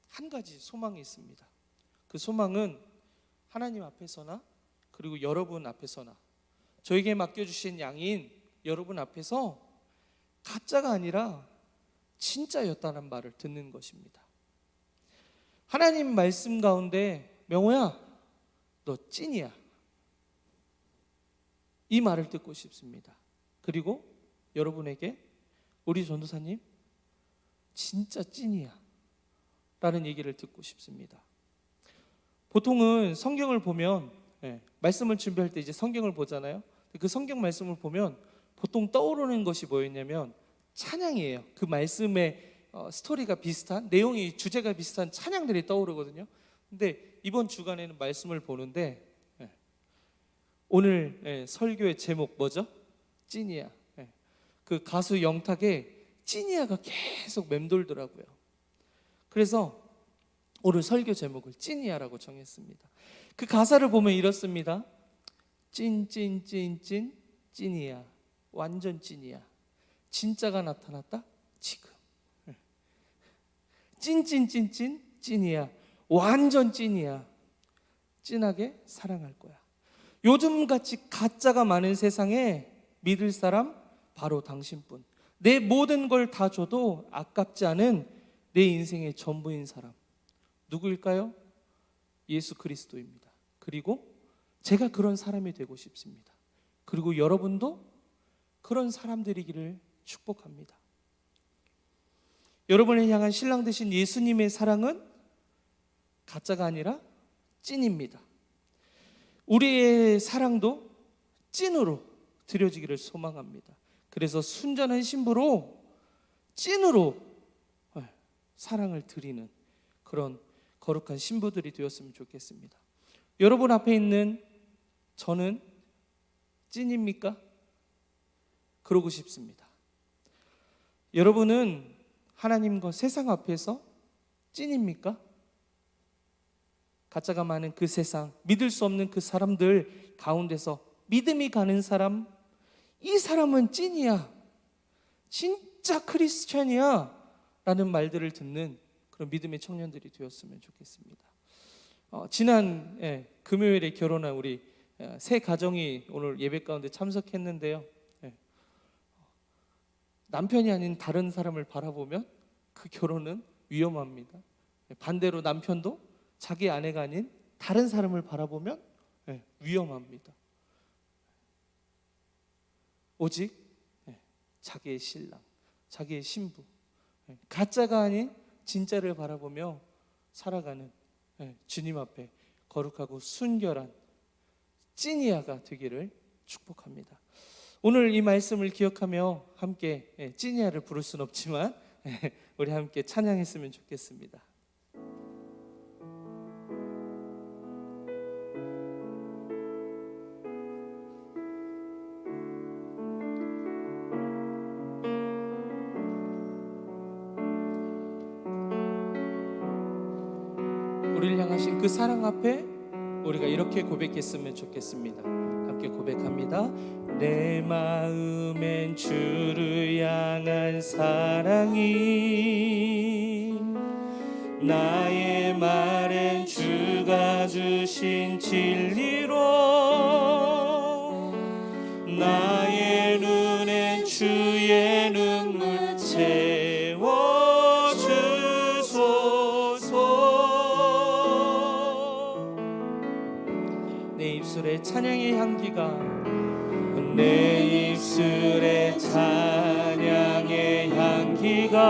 한 가지 소망이 있습니다. 그 소망은 하나님 앞에서나 그리고 여러분 앞에서나 저에게 맡겨주신 양인 여러분 앞에서 가짜가 아니라 진짜였다는 말을 듣는 것입니다. 하나님 말씀 가운데 명호야 너 찐이야, 이 말을 듣고 싶습니다. 그리고 여러분에게 우리 전도사님 진짜 찐이야 라는 얘기를 듣고 싶습니다. 보통은 성경을 보면 말씀을 준비할 때 이제 성경을 보잖아요. 그 성경 말씀을 보면 보통 떠오르는 것이 뭐였냐면 찬양이에요. 그 말씀의 스토리가 비슷한, 내용이 주제가 비슷한 찬양들이 떠오르거든요. 근데 이번 주간에는 말씀을 보는데 오늘 설교의 제목 뭐죠? 찐이야. 그 가수 영탁의 찐이야가 계속 맴돌더라고요. 그래서 오늘 설교 제목을 찐이야라고 정했습니다. 그 가사를 보면 이렇습니다. 찐찐찐찐 찐이야, 완전 찐이야, 진짜가 나타났다 지금. 찐찐찐찐 찐이야, 완전 찐이야, 찐하게 사랑할 거야. 요즘같이 가짜가 많은 세상에 믿을 사람 바로 당신뿐. 내 모든 걸 다 줘도 아깝지 않은 내 인생의 전부인 사람 누구일까요? 예수 그리스도입니다. 그리고 제가 그런 사람이 되고 싶습니다. 그리고 여러분도 그런 사람들이기를 축복합니다. 여러분을 향한 신랑 되신 예수님의 사랑은 가짜가 아니라 찐입니다. 우리의 사랑도 찐으로 드려지기를 소망합니다. 그래서 순전한 신부로 찐으로 사랑을 드리는 그런 거룩한 신부들이 되었으면 좋겠습니다. 여러분 앞에 있는 저는 찐입니까? 그러고 싶습니다. 여러분은 하나님과 세상 앞에서 찐입니까? 가짜가 많은 그 세상, 믿을 수 없는 그 사람들 가운데서 믿음이 가는 사람, 이 사람은 찐이야, 진짜 크리스찬이야 라는 말들을 듣는 그런 믿음의 청년들이 되었으면 좋겠습니다. 지난 금요일에 결혼한 우리 세 가정이 오늘 예배 가운데 참석했는데요. 남편이 아닌 다른 사람을 바라보면 그 결혼은 위험합니다. 반대로 남편도 자기 아내가 아닌 다른 사람을 바라보면 위험합니다. 오직 자기의 신랑, 자기의 신부, 가짜가 아닌 진짜를 바라보며 살아가는 주님 앞에 거룩하고 순결한 찐이야가 되기를 축복합니다. 오늘 이 말씀을 기억하며 함께 찐이야를 부를 수는 없지만 우리 함께 찬양했으면 좋겠습니다. 우리를 향하신 그 사랑 앞에 우리가 이렇게 고백했으면 좋겠습니다. 함께 고백합니다. 내 마음엔 주를 향한 사랑이, 나의 말엔 주가 주신 진리로, 나의 눈엔 주의 눈물 채워주소서. 내 입술에 찬양의 향기가, 내 입술에 찬양의 향기가,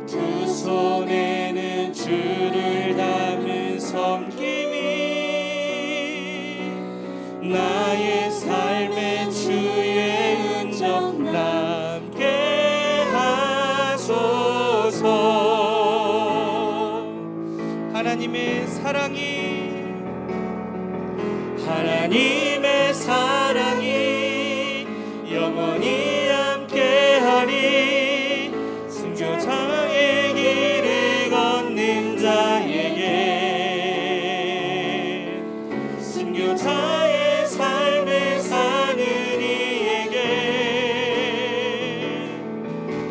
두 손에는 주를 담은 섬김이, 나의 삶에 주의 흔적 남게 하소서. 하나님의 사랑이, 하나님의 사랑이 영원히 함께하리. 순교자의 길을 걷는 자에게, 순교자의 삶을 사는 이에게,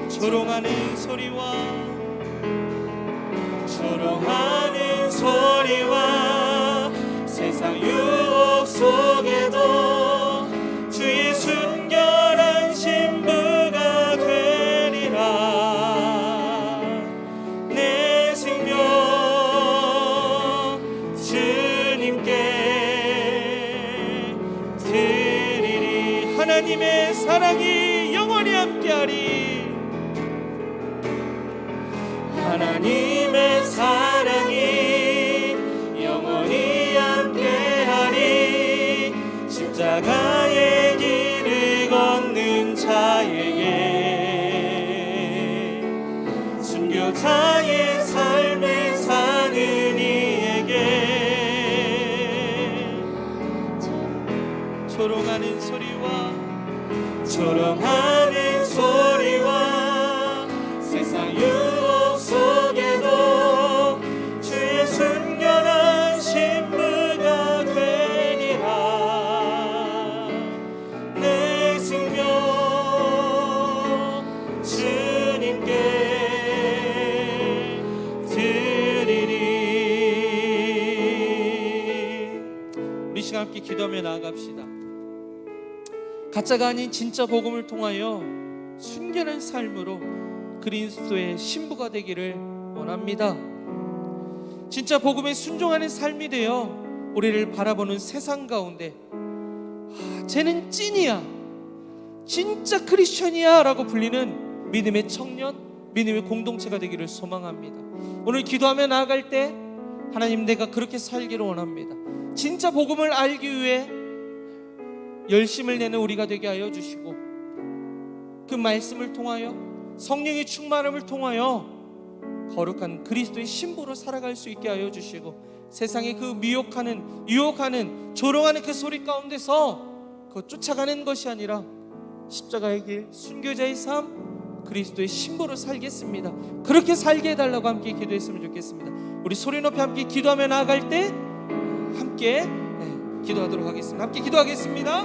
조롱하는 소리와 세상 유혹 속에도 주의 순결한 신부가 되리라. 내 생명 주님께 드리리. 하나님의 사랑이 영원히 함께하리. 하나님의 사랑이 영원히 함께하리. 십자가의 길을 걷는 자에게, 순교자의 삶을 사는 이에게, 조롱하는 소리와 세상 유혹 속에도 주의 순결한 신부가 되리라. 내 생명 주님께 드리리. 우리 시간 함께 기도하며 나아갑시다. 가짜가 아닌 진짜 복음을 통하여 순결한 삶으로 그리스도의 신부가 되기를 원합니다. 진짜 복음에 순종하는 삶이 되어 우리를 바라보는 세상 가운데 쟤는 찐이야, 진짜 크리스천이야 라고 불리는 믿음의 청년, 믿음의 공동체가 되기를 소망합니다. 오늘 기도하며 나아갈 때 하나님, 내가 그렇게 살기를 원합니다. 진짜 복음을 알기 위해 열심을 내는 우리가 되게 하여 주시고, 그 말씀을 통하여 성령의 충만함을 통하여 거룩한 그리스도의 신부로 살아갈 수 있게 하여 주시고, 세상의 그 유혹하는 조롱하는 그 소리 가운데서 그 쫓아가는 것이 아니라 십자가의 길, 순교자의 삶, 그리스도의 신부로 살겠습니다. 그렇게 살게 해달라고 함께 기도했으면 좋겠습니다. 우리 소리 높이 함께 기도하며 나아갈 때 함께 기도하도록 하겠습니다. 함께 기도하겠습니다.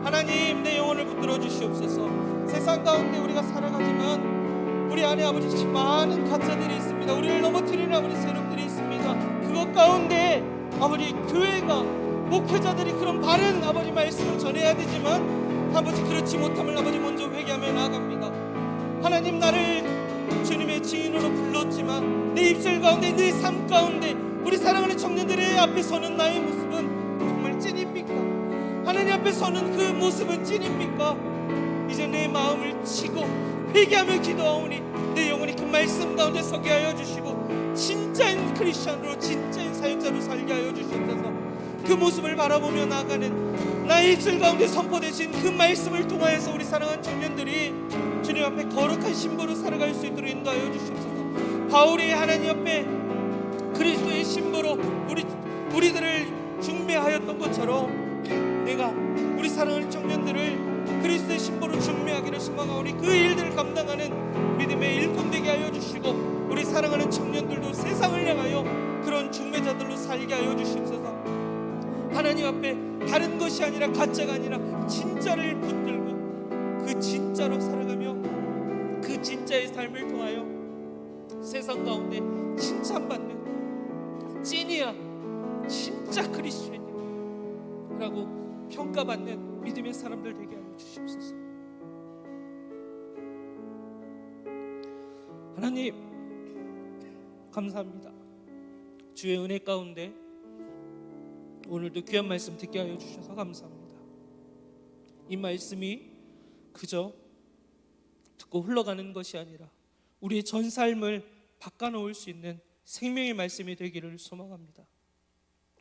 하나님, 내 영혼을 붙들어 주시옵소서. 세상 가운데 우리가 살아가지만 우리 안에 아버지 많은 가짜들이 있습니다. 우리를 넘어뜨리는 아버지 세력들이 있습니다. 그것 가운데 아버지 교회가, 목회자들이 그런 바른 아버지 말씀을 전해야 되지만 아버지 그렇지 못함을 아버지 먼저 회개하며 나아갑니다. 하나님, 나를 주님의 증인으로 불렀지만 내 입술 가운데, 내 삶 가운데 우리 사랑하는 청년들의 앞에 서는 나의 모습은 정말 찐입니까? 하나님 앞에 서는 그 모습은 찐입니까? 이제 내 마음을 치고 회개하며 기도하오니 내 영혼이 그 말씀 가운데 서게 하여 주시고 진짜인 크리스천으로, 진짜인 사역자로 살게 하여 주시옵소서. 그 모습을 바라보며 나아가는 나의 입술 가운데 선포되신 그 말씀을 통하여서 우리 사랑하는 청년들이 주님 앞에 거룩한 신부로 살아갈 수 있도록 인도하여 주시옵소서. 바울이 하나님 앞에 그리스도의 신부로 우리들을 중매하였던 것처럼 내가 우리 사랑하는 청년들을 그리스도의 신부로 중매하기를 소망하오니 그 일들을 감당하는 믿음의 일꾼 되게 하여 주시고 우리 사랑하는 청년들도 세상을 향하여 그런 중매자들로 살게 하여 주시옵소서. 하나님 앞에 다른 것이 아니라 가짜가 아니라 진짜를 붙들고 그 진짜로 살아가며 그 진짜의 삶을 통하여 세상 가운데 칭찬받는 찐이야, 진짜 크리스천이야 라고 평가받는 믿음의 사람들 되게 하여 주시옵소서. 하나님 감사합니다. 주의 은혜 가운데 오늘도 귀한 말씀 듣게 하여 주셔서 감사합니다. 이 말씀이 그저 듣고 흘러가는 것이 아니라 우리의 전 삶을 바꿔놓을 수 있는 생명의 말씀이 되기를 소망합니다.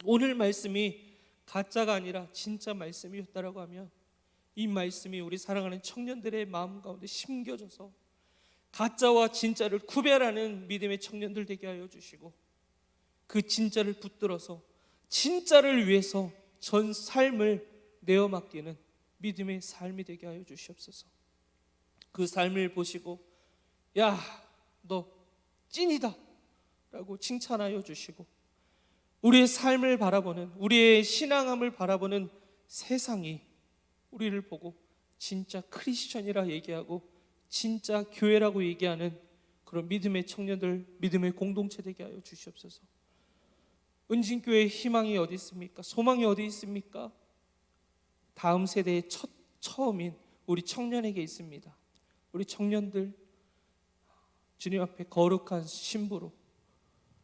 오늘 말씀이 가짜가 아니라 진짜 말씀이었다라고 하면 이 말씀이 우리 사랑하는 청년들의 마음 가운데 심겨져서 가짜와 진짜를 구별하는 믿음의 청년들 되게 하여 주시고 그 진짜를 붙들어서 진짜를 위해서 전 삶을 내어 맡기는 믿음의 삶이 되게 하여 주시옵소서. 그 삶을 보시고 야, 너 찐이다 라고 칭찬하여 주시고 우리의 삶을 바라보는, 우리의 신앙함을 바라보는 세상이 우리를 보고 진짜 크리스천이라 얘기하고 진짜 교회라고 얘기하는 그런 믿음의 청년들, 믿음의 공동체 되게 하여 주시옵소서. 은진교회의 희망이 어디 있습니까? 소망이 어디 있습니까? 다음 세대의 처음인 우리 청년에게 있습니다. 우리 청년들 주님 앞에 거룩한 신부로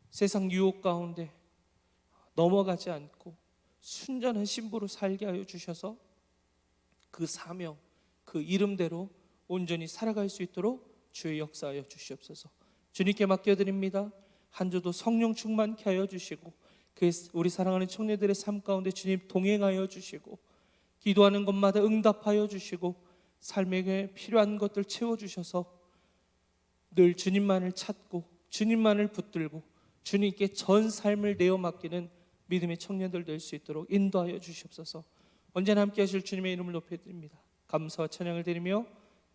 세상 유혹 가운데 넘어가지 않고 순전한 신부로 살게 하여 주셔서 그 사명, 그 이름대로 온전히 살아갈 수 있도록 주의 역사하여 주시옵소서. 주님께 맡겨드립니다. 한 주도 성령 충만케 하여 주시고 우리 사랑하는 청년들의 삶 가운데 주님 동행하여 주시고 기도하는 것마다 응답하여 주시고 삶에게 필요한 것들 채워주셔서 늘 주님만을 찾고 주님만을 붙들고 주님께 전 삶을 내어 맡기는 믿음의 청년들 될 수 있도록 인도하여 주시옵소서. 언제나 함께 하실 주님의 이름을 높여드립니다. 감사와 찬양을 드리며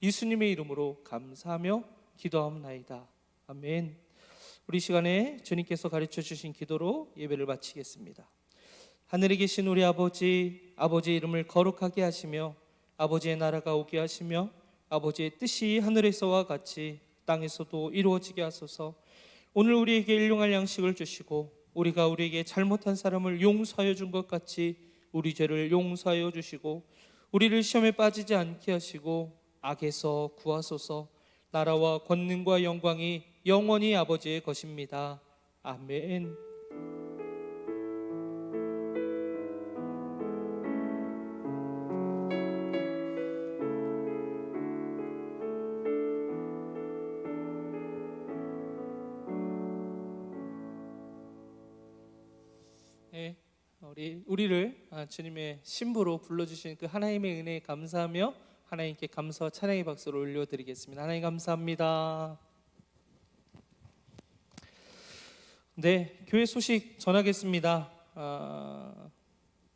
예수님의 이름으로 감사하며 기도하옵나이다. 아멘. 우리 시간에 주님께서 가르쳐 주신 기도로 예배를 마치겠습니다. 하늘에 계신 우리 아버지, 아버지의 이름을 거룩하게 하시며 아버지의 나라가 오게 하시며 아버지의 뜻이 하늘에서와 같이 땅에서도 이루어지게 하소서. 오늘 우리에게 일용할 양식을 주시고 우리가 우리에게 잘못한 사람을 용서하여 준 것 같이 우리 죄를 용서하여 주시고 우리를 시험에 빠지지 않게 하시고 악에서 구하소서. 나라와 권능과 영광이 영원히 아버지의 것입니다. 아멘. 네, 우리를 주님의 신부로 불러주신 그 하나님의 은혜에 감사하며 하나님께 감사와 찬양의 박수를 올려드리겠습니다. 하나님 감사합니다. 네, 교회 소식 전하겠습니다.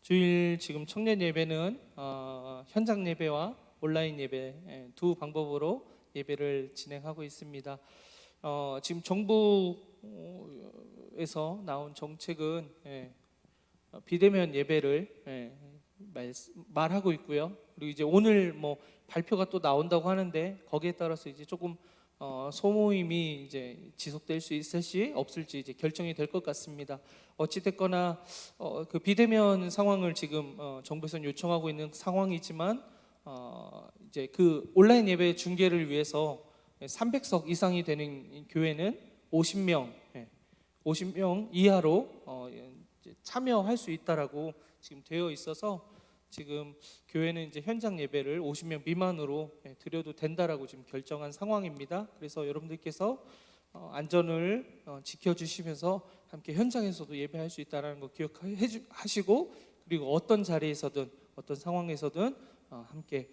주일 지금 청년 예배는 현장 예배와 온라인 예배 두 방법으로 예배를 진행하고 있습니다. 지금 정부에서 나온 정책은 비대면 예배를 말하고 있고요. 그리고 이제 오늘 뭐 발표가 또 나온다고 하는데 거기에 따라서 이제 조금 소모임이 이제 지속될 수 있을지 없을지 이제 결정이 될 것 같습니다. 어찌 됐거나 그 비대면 상황을 지금 정부에서는 요청하고 있는 상황이지만 이제 그 온라인 예배 중계를 위해서 300석 이상이 되는 교회는 50명 이하로 참여할 수 있다라고 지금 되어 있어서 지금 교회는 이제 현장 예배를 50명 미만으로 드려도 된다라고 지금 결정한 상황입니다. 그래서 여러분들께서 안전을 지켜주시면서 함께 현장에서도 예배할 수 있다는 거 기억하시고, 그리고 어떤 자리에서든 어떤 상황에서든 함께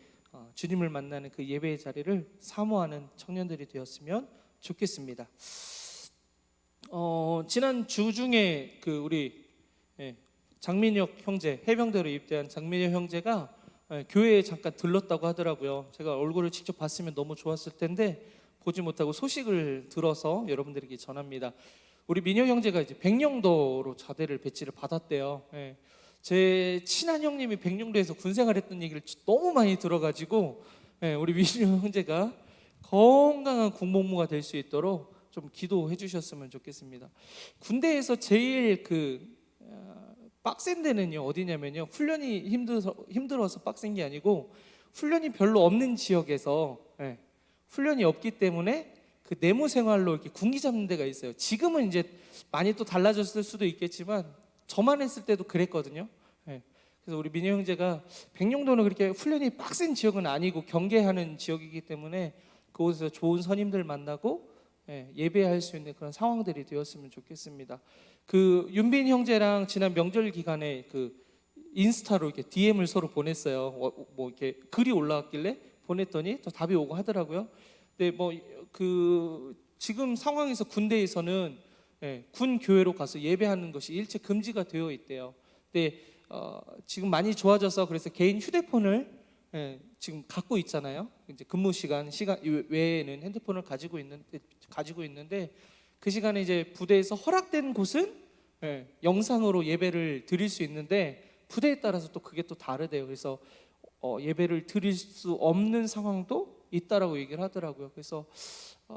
주님을 만나는 그 예배의 자리를 사모하는 청년들이 되었으면 좋겠습니다. 지난 주 중에 그 우리 장민혁 형제, 해병대로 입대한 장민혁 형제가 교회에 잠깐 들렀다고 하더라고요. 제가 얼굴을 직접 봤으면 너무 좋았을 텐데 보지 못하고 소식을 들어서 여러분들에게 전합니다. 우리 민혁 형제가 이제 백령도로 자대를 배치를 받았대요. 제 친한 형님이 백령도에서 군생활했던 얘기를 너무 많이 들어가지고 우리 민혁 형제가 건강한 군복무가 될 수 있도록 좀 기도해 주셨으면 좋겠습니다. 군대에서 제일 빡센 데는요 어디냐면요, 훈련이 힘들어서 빡센 게 아니고 훈련이 별로 없는 지역에서 훈련이 없기 때문에 그 내무 생활로 이렇게 군기 잡는 데가 있어요. 지금은 이제 많이 또 달라졌을 수도 있겠지만 저만 했을 때도 그랬거든요. 그래서 우리 민호 형제가 백령도는 그렇게 훈련이 빡센 지역은 아니고 경계하는 지역이기 때문에 그곳에서 좋은 선임들 만나고 예배할 수 있는 그런 상황들이 되었으면 좋겠습니다. 그 윤빈 형제랑 지난 명절 기간에 그 인스타로 이렇게 DM을 서로 보냈어요. 뭐 이렇게 글이 올라왔길래 보냈더니 또 답이 오고 하더라고요. 근데 지금 상황에서 군대에서는 군 교회로 가서 예배하는 것이 일체 금지가 되어 있대요. 근데 지금 많이 좋아져서 그래서 개인 휴대폰을 지금 갖고 있잖아요. 이제 근무 시간 외에는 핸드폰을 가지고 있는데 그 시간에 이제 부대에서 허락된 곳은 영상으로 예배를 드릴 수 있는데 부대에 따라서 또 그게 또 다르대요. 그래서 예배를 드릴 수 없는 상황도 있다라고 얘기를 하더라고요. 그래서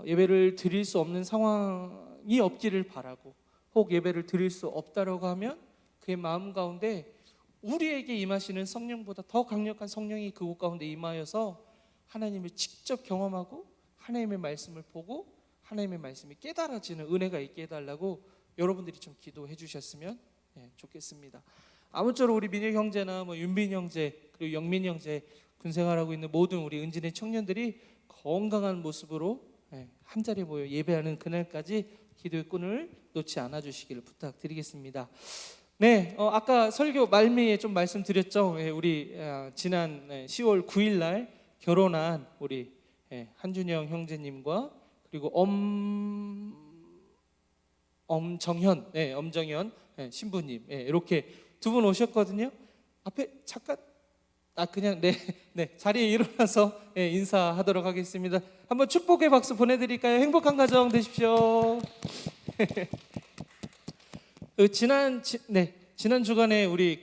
예배를 드릴 수 없는 상황이 없기를 바라고, 혹 예배를 드릴 수 없다라고 하면 그의 마음 가운데 우리에게 임하시는 성령보다 더 강력한 성령이 그곳 가운데 임하여서 하나님을 직접 경험하고 하나님의 말씀을 보고 하나님의 말씀이 깨달아지는 은혜가 있게 해달라고 여러분들이 좀 기도해 주셨으면 좋겠습니다. 아무쪼록 우리 민혁 형제나 윤빈 형제 그리고 영민 형제, 군생활하고 있는 모든 우리 은진의 청년들이 건강한 모습으로 한 자리에 모여 예배하는 그날까지 기도의 끈을 놓지 않아 주시기를 부탁드리겠습니다. 아까 설교 말미에 좀 말씀드렸죠. 우리 지난 10월 9일 날 결혼한 우리 한준영 형제님과 그리고 엄정현 신부님 이렇게 두 분 오셨거든요. 앞에 잠깐 그냥 자리에 일어나서 인사하도록 하겠습니다. 한번 축복의 박수 보내드릴까요? 행복한 가정 되십시오. 지난 주간에 우리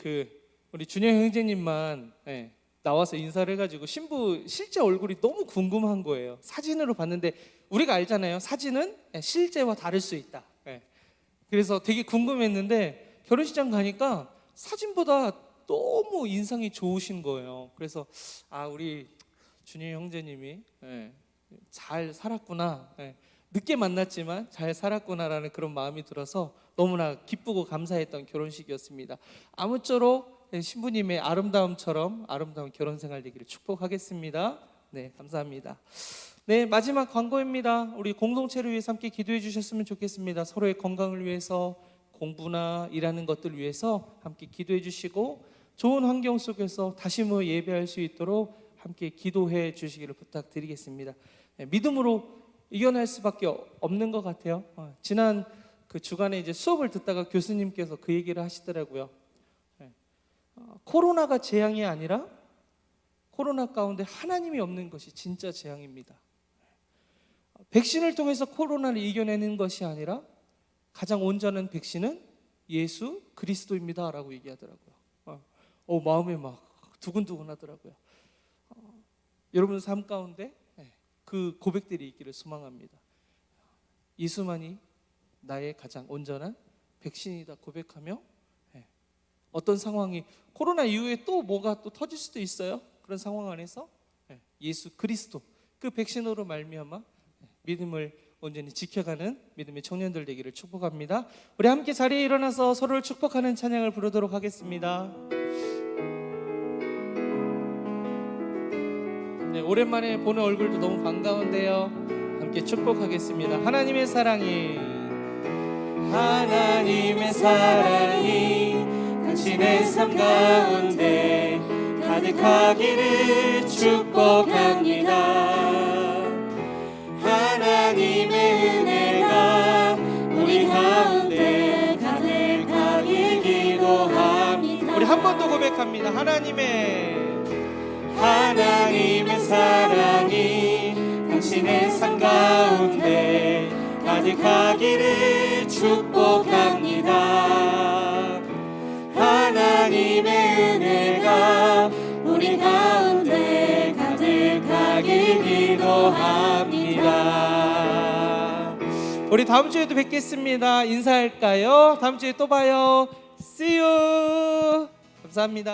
준영 형제님만 나와서 인사를 해가지고 신부 실제 얼굴이 너무 궁금한 거예요. 사진으로 봤는데 우리가 알잖아요. 사진은 실제와 다를 수 있다. 그래서 되게 궁금했는데 결혼식장 가니까 사진보다 너무 인상이 좋으신 거예요. 그래서 우리 준영 형제님이 잘 살았구나, 늦게 만났지만 잘 살았구나라는 그런 마음이 들어서 너무나 기쁘고 감사했던 결혼식이었습니다. 아무쪼록 신부님의 아름다움처럼 아름다운 결혼 생활 되기를 축복하겠습니다. 감사합니다. 마지막 광고입니다. 우리 공동체를 위해서 함께 기도해 주셨으면 좋겠습니다. 서로의 건강을 위해서, 공부나 일하는 것들 위해서 함께 기도해 주시고 좋은 환경 속에서 다시 예배할 수 있도록 함께 기도해 주시기를 부탁드리겠습니다. 믿음으로 이겨낼 수밖에 없는 것 같아요. 지난 그 주간에 이제 수업을 듣다가 교수님께서 그 얘기를 하시더라고요. 코로나가 재앙이 아니라 코로나 가운데 하나님이 없는 것이 진짜 재앙입니다. 백신을 통해서 코로나를 이겨내는 것이 아니라 가장 온전한 백신은 예수 그리스도입니다 라고 얘기하더라고요. 마음에 막 두근두근 하더라고요. 여러분 삶 가운데 그 고백들이 있기를 소망합니다. 예수만이 나의 가장 온전한 백신이다 고백하며 어떤 상황이 코로나 이후에 또 뭐가 또 터질 수도 있어요. 그런 상황 안에서 예수 그리스도 그 백신으로 말미암아 믿음을 온전히 지켜가는 믿음의 청년들 되기를 축복합니다. 우리 함께 자리에 일어나서 서로를 축복하는 찬양을 부르도록 하겠습니다. 오랜만에 보는 얼굴도 너무 반가운데요. 함께 함께 축복하겠습니다. 하나님의 사랑이 당신의 삶 가운데 가득하기를 축복합니다. 하나님의 은혜가 우리 가운데 가득하길 기도합니다. 우리 한 번 더 고백합니다. 하나님의 사랑이 당신의 삶 가운데 가득하기를 축복합니다. 하나님의 은혜가 우리 가운데 가득하길 기도합니다. 우리 다음 주에도 뵙겠습니다. 인사할까요? 다음 주에 또 봐요. See you. 감사합니다.